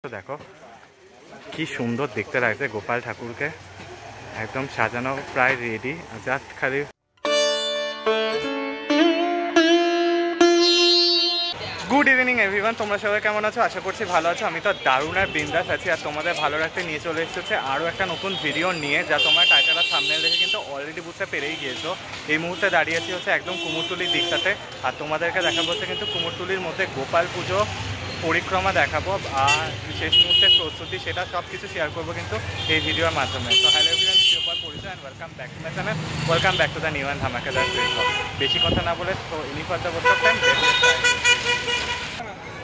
তো দেখো কি সুন্দর দেখতে লাগছে গোপাল ঠাকুরকে, একদম সাজানো প্রায় রেডি, জাস্ট খালি। গুড ইভিনিং এভরিওয়ান, তোমরা সবাই কেমন আছো? আশা করছি ভালো আছো। আমি তো দারুণ আর বিন্দাস আছি, আর তোমাদের ভালো রাখতে নিয়ে চলে এসেছে আরও একটা নতুন ভিডিও নিয়ে, যা তোমরা টাইটেল আর থাম্বনেল দেখে কিন্তু অলরেডি বুঝতে পেরেই গিয়েছো। এই মুহূর্তে দাঁড়িয়েছি হচ্ছে একদম কুমোরটুলির দিকটাতে, আর তোমাদেরকে দেখাবো হচ্ছে কিন্তু কুমোরটুলির মধ্যে গোপাল পুজো পরিক্রমা দেখাবো, আর শেষ মুহূর্তের প্রস্তুতি, সেটা সব কিছু শেয়ার করবো কিন্তু এই ভিডিওর মাধ্যমে। তো হ্যালো এভরিওয়ান, শিবপাল পরিচয় and welcome back to my channel, welcome back to the new and ধামাকাদার ভিডিও। বেশি কথা না বলে তো ইনি ফার্দার বলতে টাইম।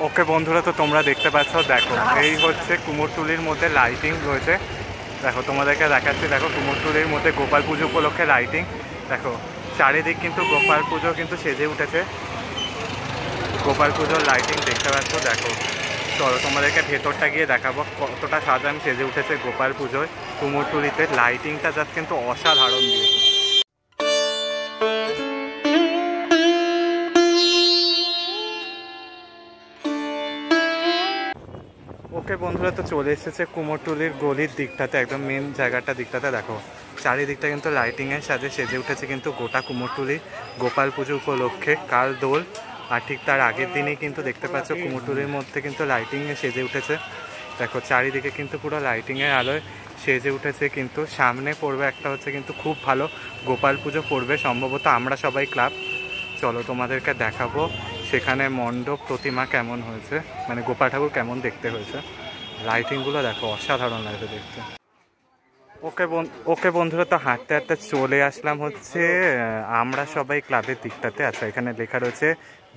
ওকে বন্ধুরা, তো তোমরা দেখতে পাচ্ছ, দেখো এই হচ্ছে কুমোরটুলির মধ্যে লাইটিং রয়েছে। দেখো তোমাদেরকে দেখাচ্ছি, দেখো কুমোরটুলির মধ্যে গোপাল পুজো উপলক্ষে লাইটিং। দেখো চারিদিক কিন্তু গোপাল পুজো কিন্তু সেজে উঠেছে, গোপাল পুজোর লাইটিং দেখতে পাচ্ছ। দেখো চলো তোমাদেরকে ভেতরটা গিয়ে দেখাবো কতটা সাজানো সেজে উঠেছে গোপাল পুজোয় কুমোরটুলিতে। লাইটিংটা জাস্ট কিন্তু অসাধারণ দিয়েছে। ওকে বন্ধুরা, তো চলে এসেছে কুমোরটুলির গলির দিকটাতে, একদম মেন জায়গাটা দিকটাতে। দেখো চারিদিকটা কিন্তু লাইটিংয়ের সাথে সেজে উঠেছে কিন্তু গোটা কুমোরটুলি গোপাল পুজো উপলক্ষে। কাল দোল, আর ঠিক তার আগের দিনই কিন্তু দেখতে পাচ্ছ কুমোরটুলির মধ্যে কিন্তু লাইটিংয়ে সেজে উঠেছে। দেখো চারিদিকে কিন্তু পুরো লাইটিংয়ের আলোয় সেজে উঠেছে। কিন্তু সামনে পড়বে একটা হচ্ছে কিন্তু খুব ভালো গোপাল পুজো পড়বে সম্ভবত আমরা সবাই ক্লাব। চলো তোমাদেরকে দেখাবো সেখানে মণ্ডপ প্রতিমা কেমন হয়েছে, মানে গোপাল ঠাকুর কেমন দেখতে হয়েছে। লাইটিংগুলো দেখো অসাধারণ লাগছে দেখতে। ওকে বন্ধুরা, তো হাঁটতে হাঁটতে চলে আসলাম হচ্ছে আমরা সবাই ক্লাবের দিকটাতে। আচ্ছা, এখানে লেখা রয়েছে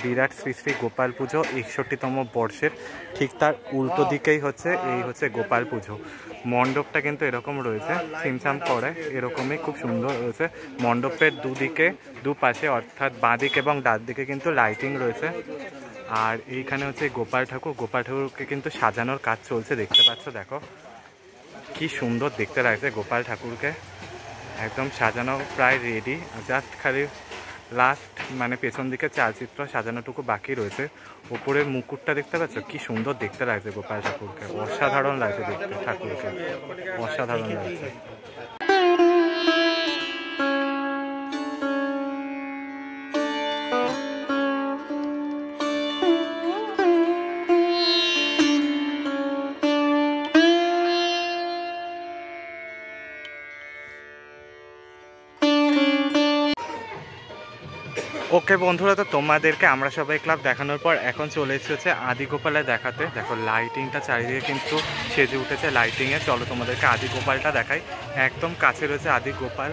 বিরাট শ্রী শ্রী গোপাল পুজো 61তম বর্ষের। ঠিক তার উল্টো দিকেই হচ্ছে এই হচ্ছে গোপাল পুজো। মণ্ডপটা কিন্তু এরকম রয়েছে, সিমসাম করে এরকমই খুব সুন্দর রয়েছে। মণ্ডপের দুদিকে দুপাশে, অর্থাৎ বাঁ দিকে এবং ডান দিকে কিন্তু লাইটিং রয়েছে। আর এইখানে হচ্ছে গোপাল ঠাকুরকে কিন্তু সাজানোর কাজ চলছে, দেখতে পাচ্ছ। দেখো কি সুন্দর দেখতে লাগছে গোপাল ঠাকুরকে, একদম সাজানো প্রায় রেডি, জাস্ট খালি লাস্ট মানে পেছন দিকে চালচিত্র সাজানোটুকু বাকি রয়েছে। উপরের মুকুটটা দেখতে পাচ্ছ, কি সুন্দর দেখতে লাগছে গোপাল ঠাকুরকে, অসাধারণ লাগছে দেখতে ঠাকুরকে, অসাধারণ লাগছে। ওকে বন্ধুরা, তো তোমাদেরকে আমরা সবাই ক্লাব দেখানোর পর এখন চলে এসেছে আদিগোপালে দেখাতে। দেখো লাইটিংটা চারিদিকে কিন্তু সেজে উঠেছে লাইটিংয়ে। চলো তোমাদেরকে আদিগোপালটা দেখাই, একদম কাছে রয়েছে আদিগোপাল,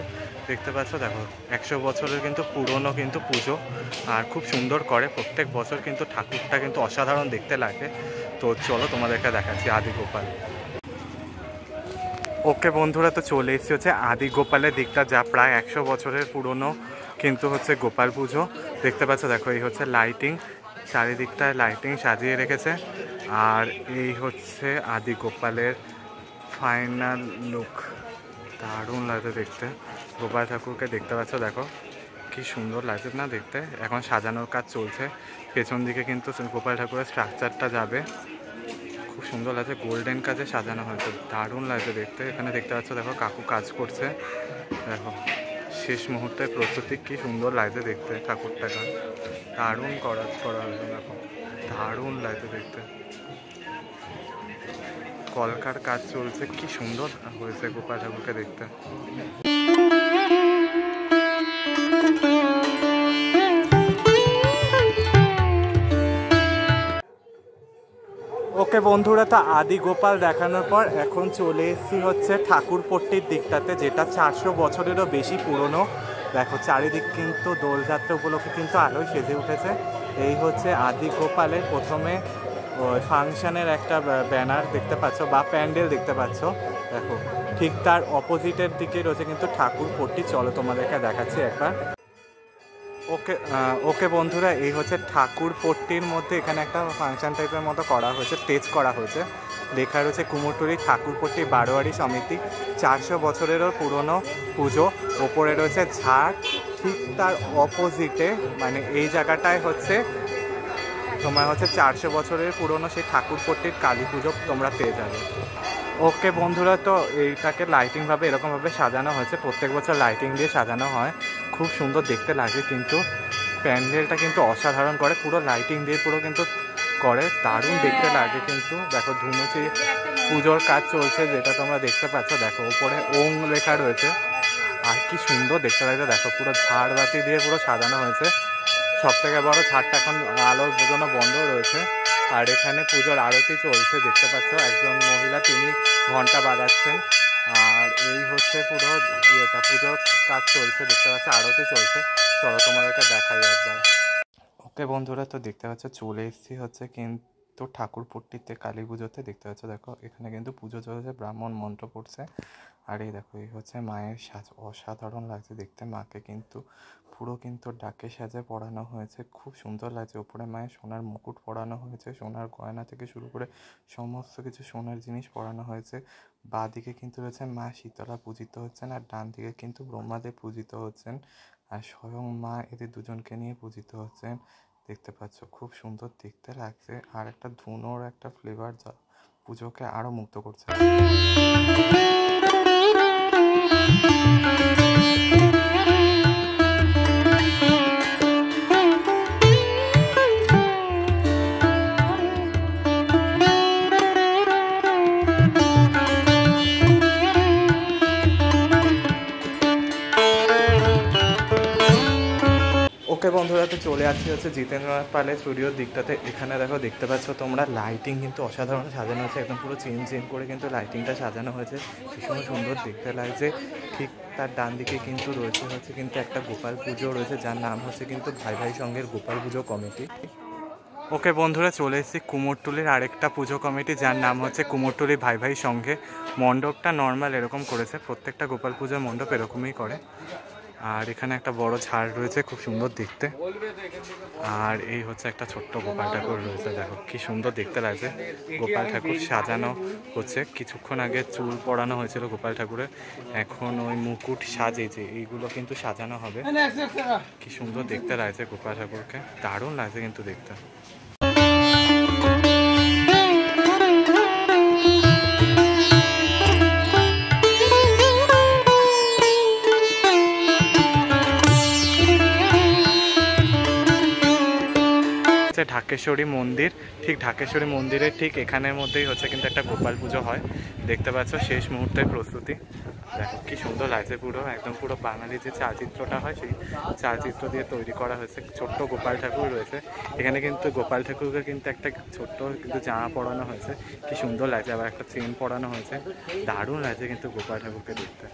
দেখতে পাচ্ছ। দেখো 100 বছরের কিন্তু পুরনো কিন্তু পুজো, আর খুব সুন্দর করে প্রত্যেক বছর কিন্তু ঠাকুরটা কিন্তু অসাধারণ দেখতে লাগে। তো চলো তোমাদেরকে দেখাচ্ছি আদিগোপাল। ওকে বন্ধুরা, তো চলে এসেছি হচ্ছে আদিগোপালের দিকটা, যা প্রায় 100 বছরের পুরনো কিন্তু হচ্ছে গোপাল পুজো, দেখতে পাচ্ছ। দেখো এই হচ্ছে লাইটিং, চারিদিকটায় লাইটিং সাজিয়ে রেখেছে। আর এই হচ্ছে আদিগোপালের ফাইনাল লুক, দারুণ লাগছে দেখতে গোপাল ঠাকুরকে, দেখতে পাচ্ছ। দেখো কি সুন্দর লাগছে না দেখতে। এখন সাজানোর কাজ চলছে, পেছন দিকে কিন্তু গোপাল ঠাকুরের স্ট্রাকচারটা যাবে, খুব সুন্দর লাগছে, গোল্ডেন কাজে সাজানো হয়েছে, দারুণ লাগছে দেখতে। এখানে দেখতে পাচ্ছ দেখো কাকু কাজ করছে, দেখো শেষ মুহূর্তের প্রস্তুতি, কি সুন্দর লাগছে দেখতে ঠাকুরটাকে, দারুণ করা হয়েছে। দেখো দারুণ লাগছে দেখতে, কলকার কাজ চলছে, কি সুন্দর হয়েছে গোপাল ঠাকুরকে দেখতে। ওকে বন্ধুরা, তো আদিগোপাল দেখানোর পর এখন চলে এসেছি হচ্ছে ঠাকুরপট্টির দিকটাতে, যেটা 400 বছরেরও বেশি পুরনো। দেখো চারিদিক কিন্তু দোলযাত্রা উপলক্ষে কিন্তু আলোয় সেজে উঠেছে। এই হচ্ছে আদিগোপালের প্রথমে ফাংশনের একটা ব্যানার দেখতে পাচ্ছ বা প্যান্ডেল দেখতে পাচ্ছ। দেখো ঠিক তার অপোজিটের দিকে রয়েছে কিন্তু ঠাকুরপট্টি। চলো তোমাদেরকে দেখাচ্ছি একবার। ওকে বন্ধুরা, এই হচ্ছে ঠাকুরপট্টির মধ্যে এখানে একটা ফাংশন টাইপের মতো করা হয়েছে, স্টেজ করা হয়েছে। লেখা রয়েছে কুমোরটুলি ঠাকুরপট্টি বারোয়ারি সমিতি, 400 বছরেরও পুরনো পুজো। ওপরে রয়েছে ঝাড়, ঠিক তার অপোজিটে মানে এই জায়গাটায় হচ্ছে তোমার হচ্ছে 400 বছরের পুরনো সেই ঠাকুরপট্টির কালী পুজো তোমরা পেয়ে যাবে। ওকে বন্ধুরা, তো এইটাকে লাইটিংভাবে এরকমভাবে সাজানো হয়েছে, প্রত্যেক বছর লাইটিং দিয়ে সাজানো হয়, খুব সুন্দর দেখতে লাগে। কিন্তু প্যান্ডেলটা কিন্তু অসাধারণ করে, পুরো লাইটিং দিয়ে পুরো কিন্তু করে, দারুণ দেখতে লাগে। কিন্তু দেখো ধুনুচি পুজোর কাজ চলছে, যেটা তোমরা দেখতে পাচ্ছ। দেখো উপরে ওং লেখা রয়েছে, আর কি সুন্দর দেখতে লাগছে। দেখো পুরো ঝাড়বাতি দিয়ে পুরো সাজানো হয়েছে। সব থেকে বড় ঝাড়টা এখন আলোর জন্য বন্ধ রয়েছে। আর এখানে পুজোর আরতি চলছে, দেখতে পাচ্ছ একজন মহিলা তিনি ঘন্টা বাজাচ্ছেন। আর এই হচ্ছে পুরো ইয়েটা, পুজোর কাজ চলছে, দেখতে পাচ্ছ আরতি চলছে। চলো তোমাদেরকে দেখাই একবার। ওকে বন্ধুরা, তো দেখতে পাচ্ছ চলে এসেছি হচ্ছে কিন্তু ঠাকুরপট্টিতে কালী পুজোতে। দেখতে পাচ্ছ দেখো এখানে কিন্তু পুজো চলছে, ব্রাহ্মণ মন্ত্র পড়ছে। আর এই দেখো এই হচ্ছে মায়ের সাজ, অসাধারণ লাগছে দেখতে। মাকে কিন্তু পুরো কিন্তু ডাকে সাজে পরানো হয়েছে, খুব সুন্দর লাগছে। উপরে মায়ের সোনার মুকুট পরানো হয়েছে, সোনার গয়না থেকে শুরু করে সমস্ত কিছু সোনার জিনিস পরানো হয়েছে। বাঁ দিকে কিন্তু রয়েছে মা শীতলা পূজিত হচ্ছেন, আর ডান দিকে কিন্তু ব্রহ্মাদেব পূজিত হচ্ছেন, আর স্বয়ং মা এদের দুজনকে নিয়ে পূজিত হচ্ছেন। দেখতে পাচ্ছ খুব সুন্দর দেখতে লাগছে। আর একটা ধুনোর একটা ফ্লেভার যা পুজোকে আরও মুগ্ধ করছে। ওকে বন্ধুরা, তো চলে আসছি হচ্ছে জিতেন্দ্র পালের স্টুডিওর দিকটাতে। এখানে দেখো দেখতে পাচ্ছ তোমরা লাইটিং কিন্তু অসাধারণ সাজানো হয়েছে, একদম পুরো চেন করে কিন্তু লাইটিংটা সাজানো হয়েছে, ভীষণ সুন্দর দেখতে লাগছে। ঠিক তার ডান দিকে কিন্তু রয়েছে হচ্ছে কিন্তু একটা গোপাল পুজো রয়েছে, যার নাম হচ্ছে কিন্তু ভাই ভাই সঙ্গের গোপাল পুজো কমিটি। ওকে বন্ধুরা, চলে এসেছি কুমোরটুলির আরেকটা পুজো কমিটি, যার নাম হচ্ছে কুমোরটুলি ভাই ভাই সঙ্ঘে। মণ্ডপটা নর্মাল এরকম করেছে, প্রত্যেকটা গোপাল পুজোর মণ্ডপ এরকমই করে। আর এখানে একটা বড় ঝাড় রয়েছে, খুব সুন্দর দেখতে। আর এই হচ্ছে একটা ছোট্ট গোপাল ঠাকুর রয়েছে, দেখো কি সুন্দর দেখতে লাগছে। গোপাল ঠাকুর সাজানো হচ্ছে, কিছুক্ষণ আগে চুল পরানো হয়েছিল গোপাল ঠাকুরের, এখন ওই মুকুট সাজেছে, এইগুলো কিন্তু সাজানো হবে। কি সুন্দর দেখতে লাগছে গোপাল ঠাকুরকে, দারুণ লাগছে কিন্তু দেখতে। ঢাকেশ্বরী মন্দির, ঠিক ঢাকেশ্বরী মন্দিরের ঠিক এখানের মধ্যেই হচ্ছে কিন্তু একটা গোপাল পুজো হয়, দেখতে পাচ্ছ শেষ মুহূর্তের প্রস্তুতি। দেখো কি সুন্দর লাগছে, পুরো একদম পুরো বাঙালি যে চালচিত্রটা হয় সেই চালচিত্র দিয়ে তৈরি করা হয়েছে। ছোট্ট গোপাল ঠাকুর রয়েছে এখানে, কিন্তু গোপাল ঠাকুরকে কিন্তু একটা ছোট্ট কিন্তু জামা পরানো হয়েছে, কি সুন্দর লাগছে। আবার একটা চেন পরানো হয়েছে, দারুণ লাগছে কিন্তু গোপাল ঠাকুরকে দেখতে।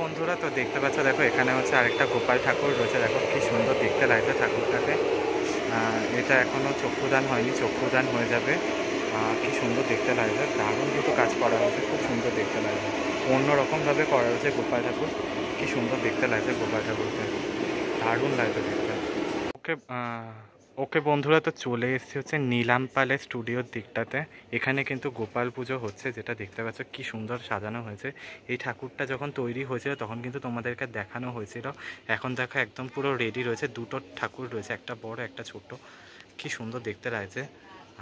বন্ধুরা, তো দেখতে পাচ্ছ দেখো এখানে হচ্ছে আরেকটা গোপাল ঠাকুর রয়েছে, দেখো কি সুন্দর দেখতে লাগছে ঠাকুরটাকে। এটা এখনও চক্ষুদান হয়নি, চক্ষুদান হয়ে যাবে। কি সুন্দর দেখতে লাগছে, দারুণ কিন্তু কাজ করা হয়েছে, খুব সুন্দর দেখতে লাগছে, অন্যরকমভাবে করা হয়েছে গোপাল ঠাকুর। কি সুন্দর দেখতে লাগছে গোপাল ঠাকুরকে, দারুণ লাগছে দেখতে। ওকে ওকে বন্ধুরা, তো চলে এসেছি হচ্ছে নীলাম পালের স্টুডিওর দিকটাতে। এখানে কিন্তু গোপাল পুজো হচ্ছে, যেটা দেখতে পাচ্ছ কি সুন্দর সাজানো হয়েছে। এই ঠাকুরটা যখন তৈরি হয়েছিল তখন কিন্তু তোমাদেরকে দেখানো হয়েছিল, এখন দেখো একদম পুরো রেডি রয়েছে। দুটো ঠাকুর রয়েছে, একটা বড় একটা ছোট, কি সুন্দর দেখতে লাগছে।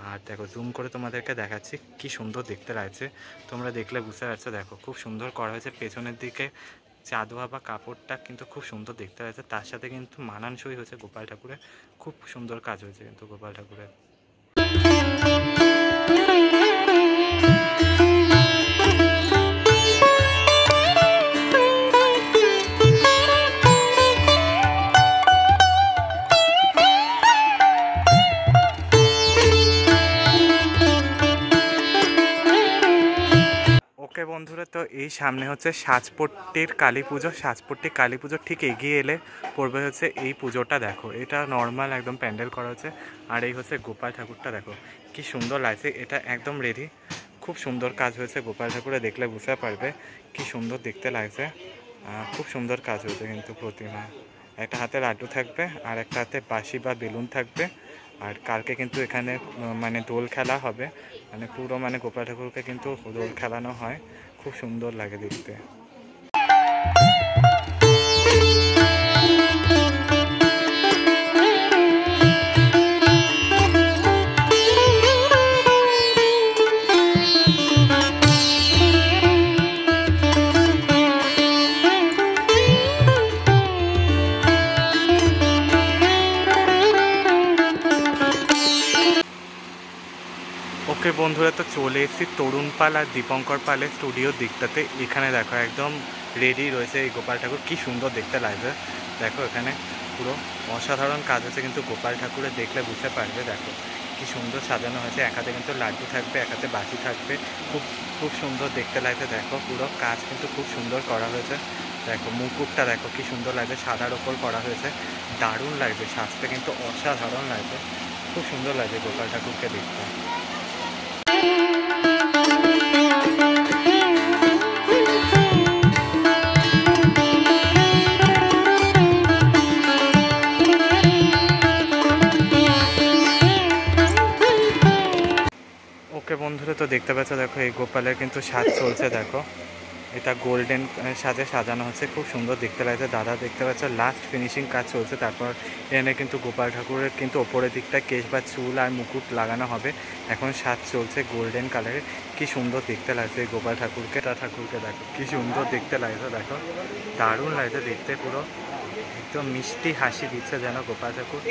আর দেখো জুম করে তোমাদেরকে দেখাচ্ছি, কি সুন্দর দেখতে লাগছে, তোমরা দেখলে বুঝতে পারছো। দেখো খুব সুন্দর করা হয়েছে, পেছনের দিকে চাঁদোয়া বা কাপড়টা কিন্তু খুব সুন্দর দেখতে হয়েছে, তার সাথে কিন্তু মানানসই হয়েছে গোপাল ঠাকুরের, খুব সুন্দর কাজ হয়েছে কিন্তু গোপাল ঠাকুরের। ওকে বন্ধুরা, তো এই সামনে হচ্ছে সাজপট্টির কালী পুজো। সাজপট্টি কালী পুজো ঠিক এগিয়ে এলে পড়বে হচ্ছে এই পুজোটা। দেখো এটা নর্মাল একদম প্যান্ডেল করা হচ্ছে, আর এই হচ্ছে গোপাল ঠাকুরটা, দেখো কি সুন্দর লাগছে। এটা একদম রেডি, খুব সুন্দর কাজ হয়েছে গোপাল ঠাকুরে, দেখলে বুঝতে পারবে কি সুন্দর দেখতে লাগছে। খুব সুন্দর কাজ হয়েছে কিন্তু প্রতিমা, একটা হাতে লাড্ডু থাকবে আর একটা হাতে বাঁশি বা বেলুন থাকবে। আর কালকে কিন্তু এখানে মানে দোল খেলা হবে, মানে পুরো মানে গোপাল ঠাকুরকে কিন্তু দোল খেলানো হয়, খুব সুন্দর লাগে দেখতে। ওকে বন্ধুরা, তো চলে এসেছি তরুণ পাল আর দীপঙ্কর পালের স্টুডিওর দিকটাতে। এখানে দেখো একদম রেডি রয়েছে এই গোপাল ঠাকুর, কি সুন্দর দেখতে লাগবে। দেখো এখানে পুরো অসাধারণ কাজ হচ্ছে, কিন্তু গোপাল ঠাকুরের দেখলে বুঝতে পারবে। দেখো কি সুন্দর সাজানো হয়েছে, এক হাতে কিন্তু লাড্ডু থাকবে, এক হাতে বাঁশি থাকবে, খুব খুব সুন্দর দেখতে লাগবে। দেখো পুরো কাজ কিন্তু খুব সুন্দর করা হয়েছে। দেখো মুকুটটা দেখো কি সুন্দর লাগবে, সাদার ওপর করা হয়েছে, দারুণ লাগবে, সাজতে কিন্তু অসাধারণ লাগবে, খুব সুন্দর লাগে গোপাল ঠাকুরকে দেখতে। ওকে বন্ধুরা, তো দেখতে পাচ্ছ দেখো এই গোপালের কিন্তু সাজ চলছে। দেখো এটা গোল্ডেন সাজে সাজানো হচ্ছে, খুব সুন্দর দেখতে লাগছে। দাদা দেখতে পাচ্ছ লাস্ট ফিনিশিং কাজ চলছে। তারপর এখানে কিন্তু গোপাল ঠাকুরের কিন্তু ওপরের দিকটা কেশ বা চুল আর মুকুট লাগানো হবে। এখন সাজ চলছে গোল্ডেন কালারের, কি সুন্দর দেখতে লাগছে এই গোপাল ঠাকুরকে। ঠাকুরকে দেখো কি সুন্দর দেখতে লাগছে, দেখো দারুণ লাগছে দেখতে, পুরো একদম মিষ্টি হাসি দিচ্ছে যেন গোপাল ঠাকুর,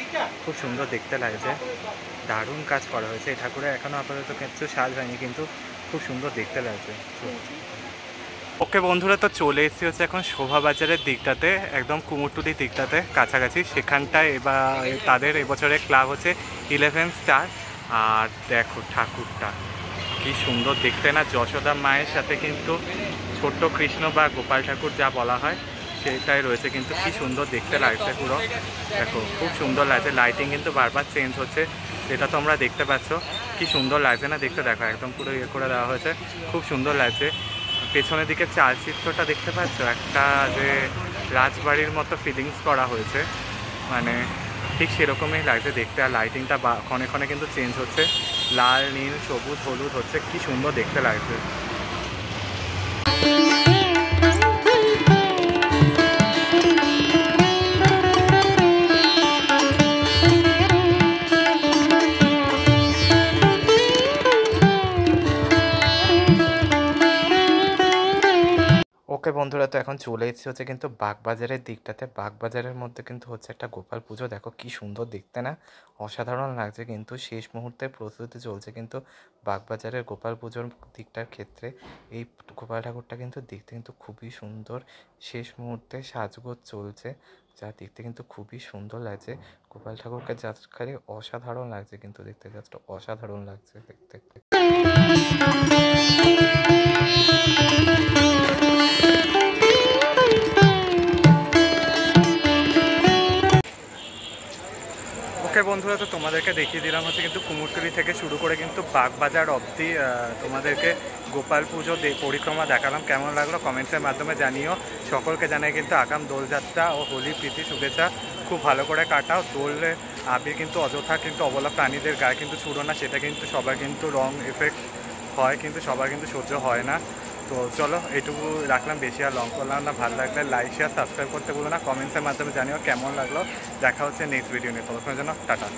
খুব সুন্দর দেখতে লাগছে। দারুণ কাজ করা হয়েছে এই ঠাকুরের, এখনও আপাতত কিছু সাজ হয়নি, কিন্তু খুব সুন্দর দেখতে লাগছে। ওকে বন্ধুরা, তো চলে এসেছি হচ্ছে এখন শোভাবাজারের দিকটাতে, একদম কুমোরটুলির দিকটাতে কাছাকাছি। সেখানটায় এবার তাদের এবছরের ক্লাব হচ্ছে 11 স্টার। আর দেখো ঠাকুরটা কি সুন্দর দেখতে না, যশোদা মায়ের সাথে কিন্তু ছোট্ট কৃষ্ণ বা গোপাল ঠাকুর যা বলা হয় সেটাই রয়েছে, কিন্তু কি সুন্দর দেখতে লাগছে পুরো। দেখো খুব সুন্দর লাগছে, লাইটিং কিন্তু বারবার চেঞ্জ হচ্ছে, যেটা তোমরা দেখতে পাচ্ছ। কি সুন্দর লাগছে না দেখতে, দেখো একদম পুরো ইয়ে করে দেওয়া হয়েছে, খুব সুন্দর লাগছে। পেছনের দিকে চালচিত্রটা দেখতে পাচ্ছ, একটা যে রাজবাড়ির মতো ফিলিংস করা হয়েছে, মানে ঠিক সেরকমই লাগছে দেখতে। আর লাইটিংটা ক্ষণে ক্ষণে কিন্তু চেঞ্জ হচ্ছে, লাল নীল সবুজ হলুদ হচ্ছে, কি সুন্দর দেখতে লাগছে। ওকে বন্ধুরা, তো এখন চলে এসেছি হচ্ছে কিন্তু বাগবাজারের দিকটাতে। বাগবাজারের মধ্যে কিন্তু হচ্ছে একটা গোপাল পুজো, দেখো কি সুন্দর দেখতে না, অসাধারণ লাগছে। কিন্তু শেষ মুহূর্তে প্রস্তুতি চলছে কিন্তু বাগবাজারের গোপাল পুজোর দিকটার ক্ষেত্রে। এই গোপাল ঠাকুরটা কিন্তু দেখতে কিন্তু খুবই সুন্দর, শেষ মুহূর্তে সাজগোজ চলছে, যা দেখতে কিন্তু খুবই সুন্দর লাগছে। গোপাল ঠাকুরকে জাস্ট খালি অসাধারণ লাগছে, কিন্তু দেখতে জাস্ট অসাধারণ লাগছে দেখতে। ওকে বন্ধুরা, তো তোমাদেরকে দেখিয়ে দিলাম হচ্ছে কিন্তু কুমোরটুলি থেকে শুরু করে কিন্তু বাগবাজার অবধি তোমাদেরকে গোপাল পুজো পরিক্রমা দেখালাম। কেমন লাগলো কমেন্টসের মাধ্যমে জানিও। সকলকে জানাই কিন্তু আগাম দোলযাত্রা ও হোলি প্রীতি শুভেচ্ছা, খুব ভালো করে কাটাও। দোলে আবির কিন্তু অযথা কিন্তু অবলা প্রাণীদের গায়ে কিন্তু ছুড়ো না, সেটা কিন্তু সবার কিন্তু রং এফেক্ট হয়, কিন্তু সবার কিন্তু সহ্য হয় না। তো চলো এইটুকু রাখলাম, বেশি আর লং করলাম না। ভালো লাগলে লাইক শেয়ার সাবস্ক্রাইব করতে বলো না, কমেন্টসের মাধ্যমে জানিও কেমন লাগলো। দেখা হচ্ছে নেক্সট ভিডিও নিয়ে, ততক্ষণের জন্য টাটা।